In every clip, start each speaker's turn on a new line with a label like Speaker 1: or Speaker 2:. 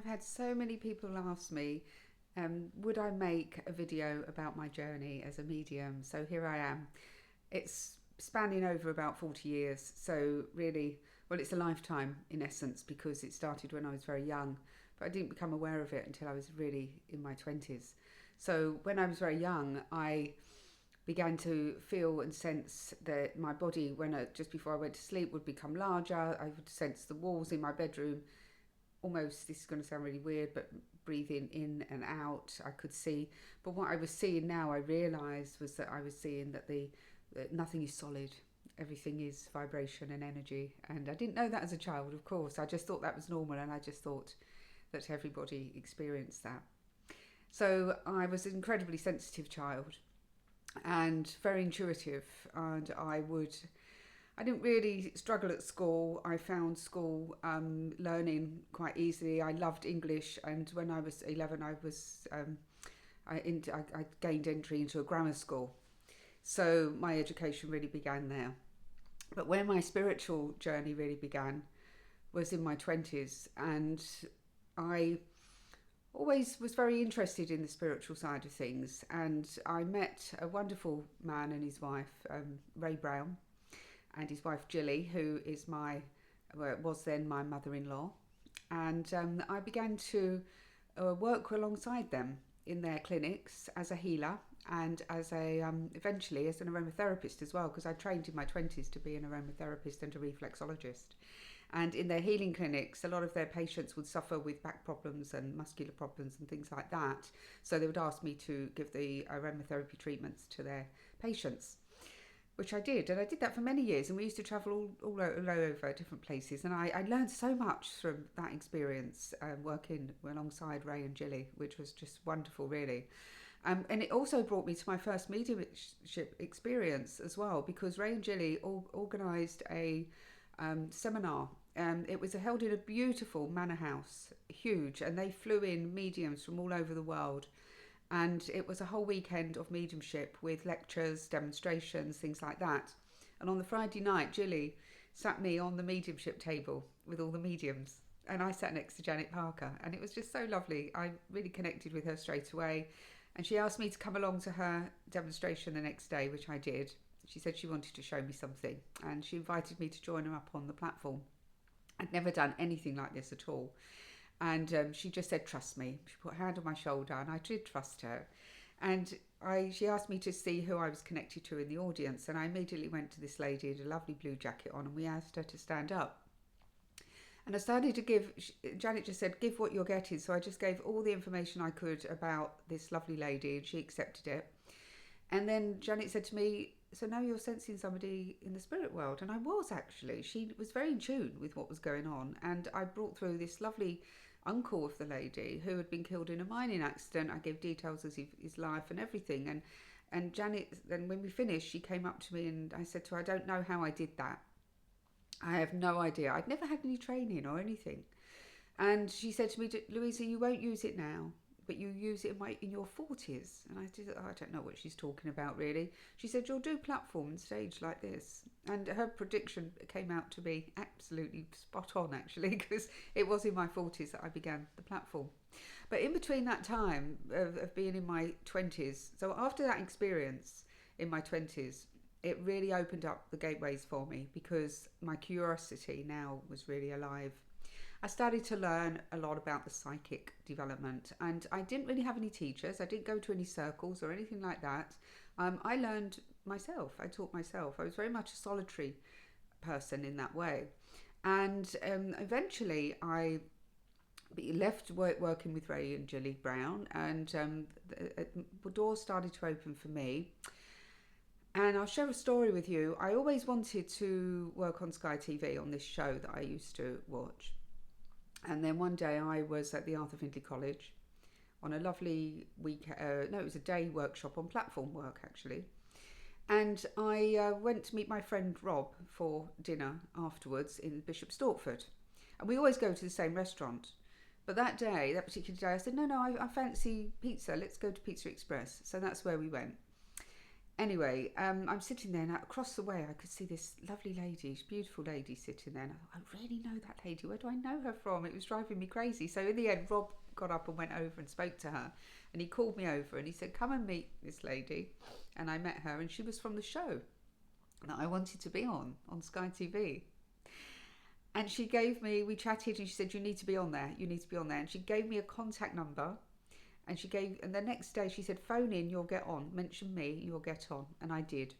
Speaker 1: I've had so many people ask me, would I make a video about my journey as a medium? So here I am. It's spanning over about 40 years. So really, well, it's a lifetime in essence because it started when I was very young, but I didn't become aware of it until I was really in my 20s. So when I was very young, I began to feel and sense that my body, just before I went to sleep, would become larger. I would sense the walls in my bedroom almost, this is going to sound really weird, but breathing in and out, I could see. But what I was seeing now, I realised, was that I was seeing that nothing is solid. Everything is vibration and energy. And I didn't know that as a child, of course. I just thought that was normal, and I just thought that everybody experienced that. So I was an incredibly sensitive child and very intuitive, and I didn't really struggle at school. I found school learning quite easily. I loved English, and when I was 11, I gained entry into a grammar school. So my education really began there. But where my spiritual journey really began was in my 20s, and I always was very interested in the spiritual side of things. And I met a wonderful man and his wife, Ray Brown, and his wife Jilly, who was then my mother-in-law. And I began to work alongside them in their clinics as a healer and as eventually as an aromatherapist as well, because I trained in my 20s to be an aromatherapist and a reflexologist. And in their healing clinics, a lot of their patients would suffer with back problems and muscular problems and things like that. So they would ask me to give the aromatherapy treatments to their patients, which I did. And I did that for many years. And we used to travel all over different places. And I learned so much from that experience working alongside Ray and Jilly, which was just wonderful, really. And it also brought me to my first mediumship experience as well, because Ray and Jilly organised a seminar. It was held in a beautiful manor house, huge, and they flew in mediums from all over the world. And it was a whole weekend of mediumship with lectures, demonstrations, things like that. And on the Friday night, Jilly sat me on the mediumship table with all the mediums. And I sat next to Janet Parker. And it was just so lovely. I really connected with her straight away. And she asked me to come along to her demonstration the next day, which I did. She said she wanted to show me something. And she invited me to join her up on the platform. I'd never done anything like this at all. And she just said, trust me. She put her hand on my shoulder, and I did trust her. And she asked me to see who I was connected to in the audience. And I immediately went to this lady in a lovely blue jacket on, and we asked her to stand up. And I started to Janet just said, give what you're getting. So I just gave all the information I could about this lovely lady, and she accepted it. And then Janet said to me, so now you're sensing somebody in the spirit world. And I was actually. She was very in tune with what was going on. And I brought through this lovely uncle of the lady who had been killed in a mining accident. I gave details of his life and everything. And Janet, then when we finished, she came up to me and I said to her, I don't know how I did that. I have no idea. I'd never had any training or anything. And she said to me, Louisa, you won't use it now, but you use it in your 40s. And I said, I don't know what she's talking about, really. She said, you'll do platform and stage like this. And her prediction came out to be absolutely spot on, actually, because it was in my 40s that I began the platform. But in between that time of being in my 20s, so after that experience in my 20s, it really opened up the gateways for me because my curiosity now was really alive. I started to learn a lot about the psychic development, and I didn't really have any teachers. I didn't go to any circles or anything like that. I learned myself. I taught myself. I was very much a solitary person in that way. And eventually I left working with Ray and Jilly Brown, and the doors started to open for me. And I'll share a story with you. I always wanted to work on Sky TV on this show that I used to watch. And then one day I was at the Arthur Findlay College on a lovely it was a day workshop on platform work, actually. And I went to meet my friend Rob for dinner afterwards in Bishop Stortford. And we always go to the same restaurant. But that particular day, I said, no, I fancy pizza. Let's go to Pizza Express. So that's where we went. Anyway, I'm sitting there, and across the way I could see this lovely lady, beautiful lady sitting there, and I thought, I really know that lady. Where do I know her from? It was driving me crazy. So in the end, Rob got up and went over and spoke to her, and he called me over and he said, come and meet this lady. And I met her, and she was from the show that I wanted to be on Sky TV. And she gave me, we chatted, and she said, you need to be on there, and she gave me a contact number. And the next day she said, phone in, you'll get on. Mention me, you'll get on. And I did.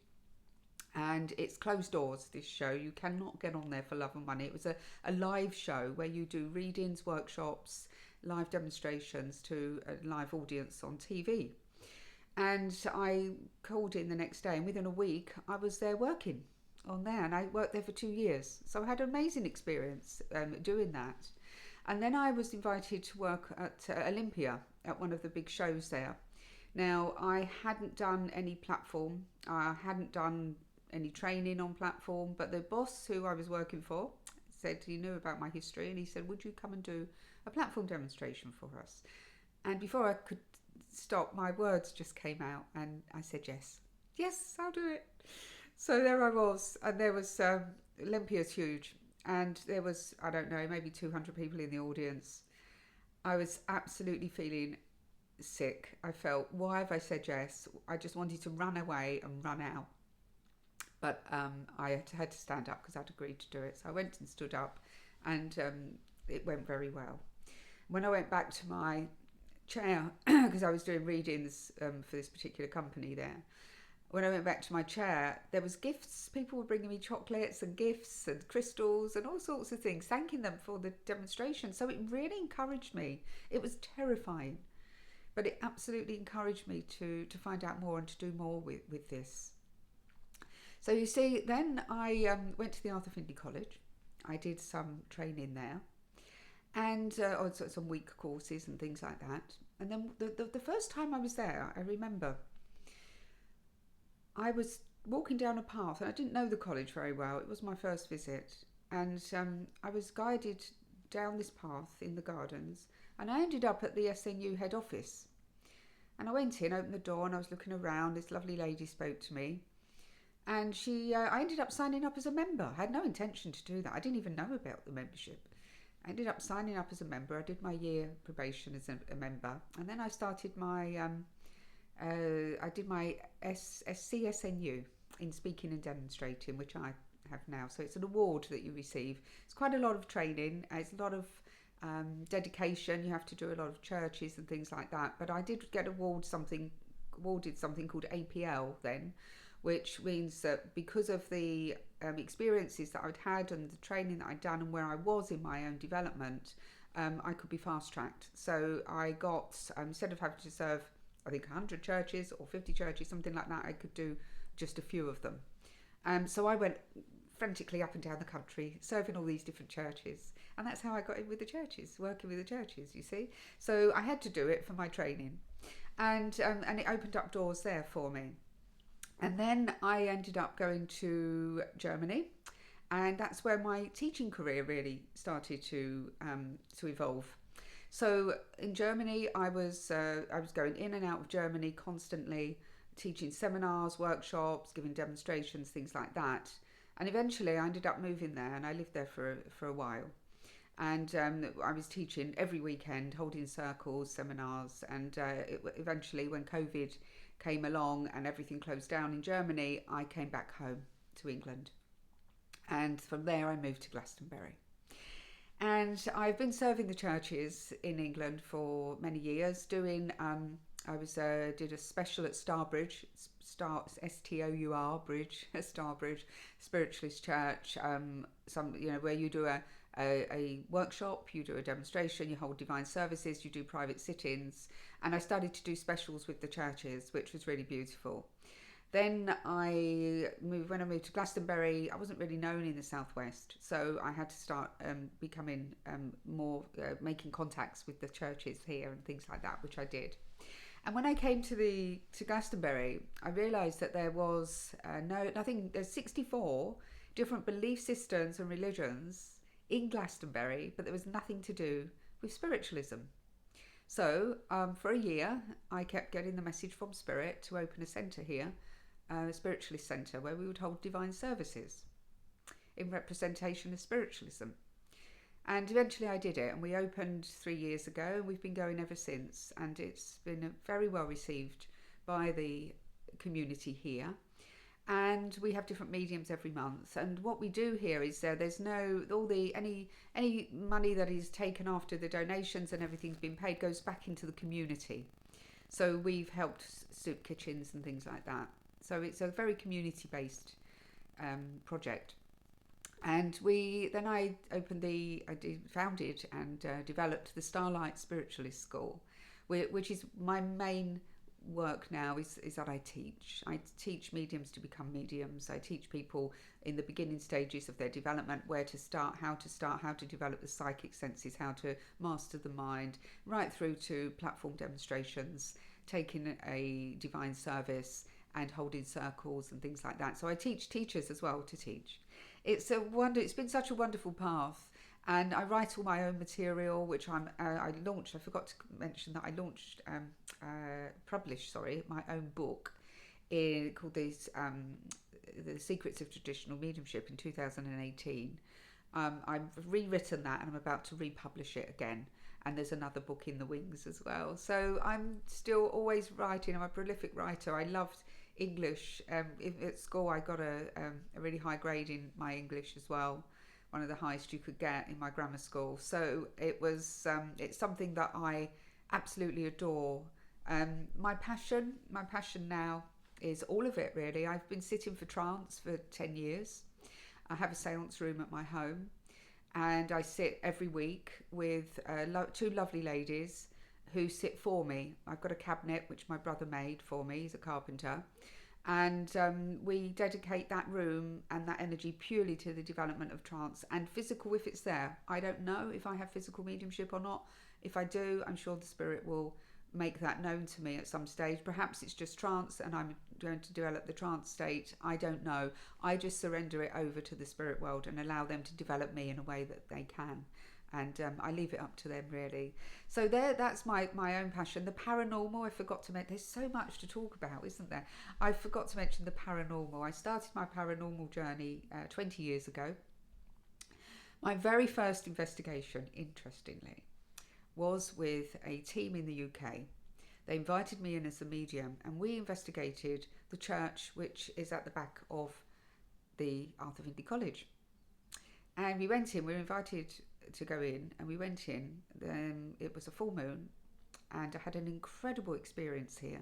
Speaker 1: And it's closed doors, this show. You cannot get on there for love and money. It was a live show where you do readings, workshops, live demonstrations to a live audience on TV. And I called in the next day, and within a week I was there working on there. And I worked there for 2 years. So I had an amazing experience doing that. And then I was invited to work at Olympia, at one of the big shows there. Now, I hadn't done any platform. I hadn't done any training on platform, but the boss who I was working for said he knew about my history, and he said, would you come and do a platform demonstration for us? And before I could stop, my words just came out, and I said, yes, I'll do it. So there I was, and there was, Olympia's huge. And there was, I don't know, maybe 200 people in the audience. I was absolutely feeling sick. I felt, why have I said yes? I just wanted to run away and run out. But I had to stand up because I'd agreed to do it. So I went and stood up, and it went very well. When I went back to my chair, because I was doing readings for this particular company there, when I went back to my chair, there was gifts. People were bringing me chocolates and gifts and crystals and all sorts of things, thanking them for the demonstration. So it really encouraged me. It was terrifying, but it absolutely encouraged me to find out more and to do more with this. So you see, then I went to the Arthur Findlay College. I did some training there, and also some week courses and things like that. And then the first time I was there, I remember I was walking down a path, and I didn't know the college very well. It was my first visit, and I was guided down this path in the gardens, and I ended up at the SNU head office. And I went in, opened the door, and I was looking around. This lovely lady spoke to me, and I ended up signing up as a member. I had no intention to do that. I didn't even know about the membership. I ended up signing up as a member. I did my year probation as a member, and then I started my I did my CSNU in speaking and demonstrating, which I have now. So it's an award that you receive. It's quite a lot of training. It's a lot of dedication. You have to do a lot of churches and things like that. But I did get awarded something called APL then, which means that because of the experiences that I'd had and the training that I'd done and where I was in my own development, I could be fast-tracked. So I got, instead of having to serve, I think 100 churches or 50 churches, something like that, I could do just a few of them. So I went frantically up and down the country, serving all these different churches. And that's how I got in with the churches, working with the churches, you see. So I had to do it for my training. And it opened up doors there for me. And then I ended up going to Germany. And that's where my teaching career really started to evolve. So in Germany, I was going in and out of Germany constantly, teaching seminars, workshops, giving demonstrations, things like that. And eventually I ended up moving there, and I lived there for a while. And I was teaching every weekend, holding circles, seminars. And eventually when COVID came along and everything closed down in Germany, I came back home to England. And from there I moved to Glastonbury. And I've been serving the churches in England for many years. Did a special at Starbridge, STOUR Bridge, Starbridge Spiritualist Church. Where you do a workshop, you do a demonstration, you hold divine services, you do private sit-ins, and I started to do specials with the churches, which was really beautiful. Then when I moved to Glastonbury, I wasn't really known in the Southwest, so I had to start becoming more, making contacts with the churches here and things like that, which I did. And when I came to Glastonbury, I realised that there was there's 64 different belief systems and religions in Glastonbury, but there was nothing to do with spiritualism. So for a year, I kept getting the message from Spirit to open a centre here spiritualist centre where we would hold divine services in representation of spiritualism. And eventually I did it, and we opened 3 years ago, and we've been going ever since, and it's been very well received by the community here. And we have different mediums every month, and what we do here is there's no any money that is taken after the donations and everything's been paid goes back into the community. So we've helped soup kitchens and things like that. So it's a very community based project. And I founded and developed the Starlight Spiritualist School, which is my main work now is that I teach mediums to become mediums. I teach people in the beginning stages of their development where to start, how to develop the psychic senses, how to master the mind, right through to platform demonstrations, taking a divine service and holding circles and things like that. So I teach teachers as well to teach. It's been such a wonderful path. And I write all my own material, which I launched. I forgot to mention that I published my own book called The Secrets of Traditional Mediumship in 2018. I've rewritten that, and I'm about to republish it again. And there's another book in the wings as well. So I'm still always writing. I'm a prolific writer. I loved English. At school, I got a really high grade in my English as well. One of the highest you could get in my grammar school. So it's something that I absolutely adore. My passion now is all of it, really. I've been sitting for trance for 10 years. I have a seance room at my home, and I sit every week with two lovely ladies who sit for me. I've got a cabinet which my brother made for me. He's a carpenter. And we dedicate that room and that energy purely to the development of trance and physical if it's there. I don't know if I have physical mediumship or not. If I do, I'm sure the spirit will make that known to me at some stage. Perhaps it's just trance and I'm going to develop the trance state. I don't know. I just surrender it over to the spirit world and allow them to develop me in a way that they can. And I leave it up to them, really. So that's my own passion. The paranormal, I forgot to mention. There's so much to talk about, isn't there? I forgot to mention the paranormal. I started my paranormal journey 20 years ago. My very first investigation, interestingly, was with a team in the UK. They invited me in as a medium, and we investigated the church, which is at the back of the Arthur Findlay College. And we went in, we were invited to go in, and we went in. It was a full moon, and I had an incredible experience here.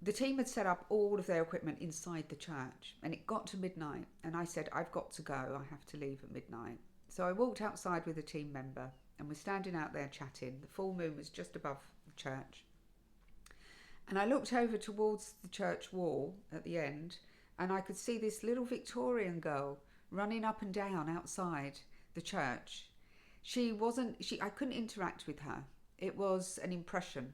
Speaker 1: The team had set up all of their equipment inside the church, and it got to midnight, and I said, I've got to go, I have to leave at midnight. So I walked outside with a team member, and we're standing out there chatting. The full moon was just above the church, and I looked over towards the church wall at the end, and I could see this little Victorian girl running up and down outside the church. I couldn't interact with her. It was an impression.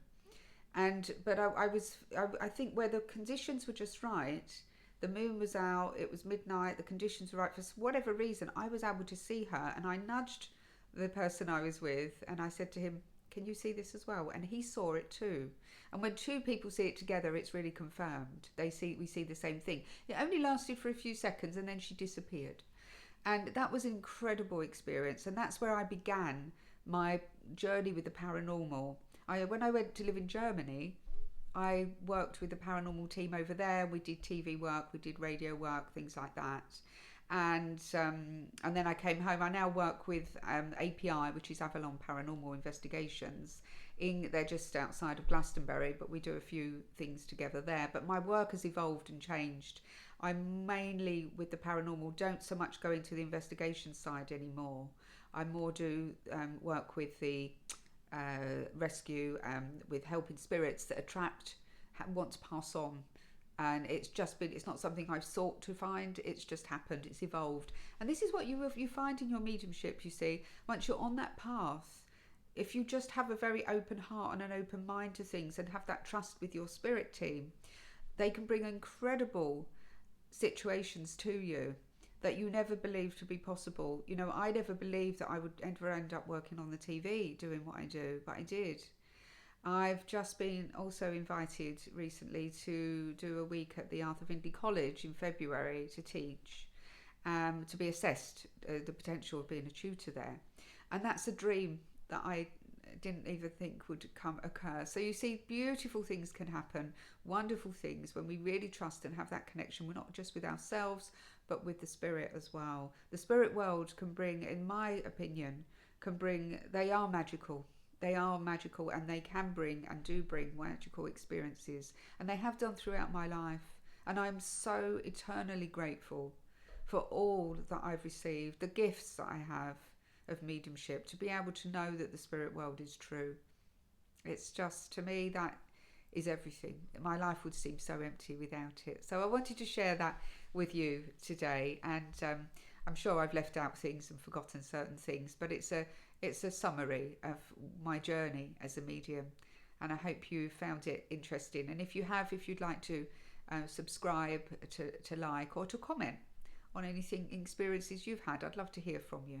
Speaker 1: But I think where the conditions were just right, the moon was out, it was midnight, the conditions were right, for whatever reason, I was able to see her, and I nudged the person I was with, and I said to him, can you see this as well? And he saw it too. And when two people see it together, it's really confirmed. We see the same thing. It only lasted for a few seconds, and then she disappeared. And that was an incredible experience. And that's where I began my journey with the paranormal. When I went to live in Germany, I worked with the paranormal team over there. We did TV work, we did radio work, things like that. And then I came home. I now work with API, which is Avalon Paranormal Investigations. They're just outside of Glastonbury, but we do a few things together there. But my work has evolved and changed. I'm mainly with the paranormal, don't so much go into the investigation side anymore. I more do work with the rescue, with helping spirits that are trapped, want to pass on. And it's not something I've sought to find, it's just happened, it's evolved. And this is what you find in your mediumship, you see. Once you're on that path, if you just have a very open heart and an open mind to things and have that trust with your spirit team, they can bring incredible situations to you that you never believed to be possible. You know, I never believed that I would ever end up working on the TV doing what I do, but I did. I've just been also invited recently to do a week at the Arthur Findlay College in February to teach, to be assessed the potential of being a tutor there. And that's a dream that I didn't even think would occur. So you see, beautiful things can happen, wonderful things, when we really trust and have that connection. We're not just with ourselves, but with the spirit as well. The spirit world can bring, in my opinion, they are magical. They are magical, and they can bring and do bring magical experiences, and they have done throughout my life. And I'm so eternally grateful for all that I've received, the gifts that I have of mediumship, to be able to know that the spirit world is true. It's just, to me, that is everything. My life would seem so empty without it. So I wanted to share that with you today, and I'm sure I've left out things and forgotten certain things, but it's a summary of my journey as a medium, and I hope you found it interesting. And if you'd like to subscribe, to like, or to comment on anything, experiences you've had, I'd love to hear from you.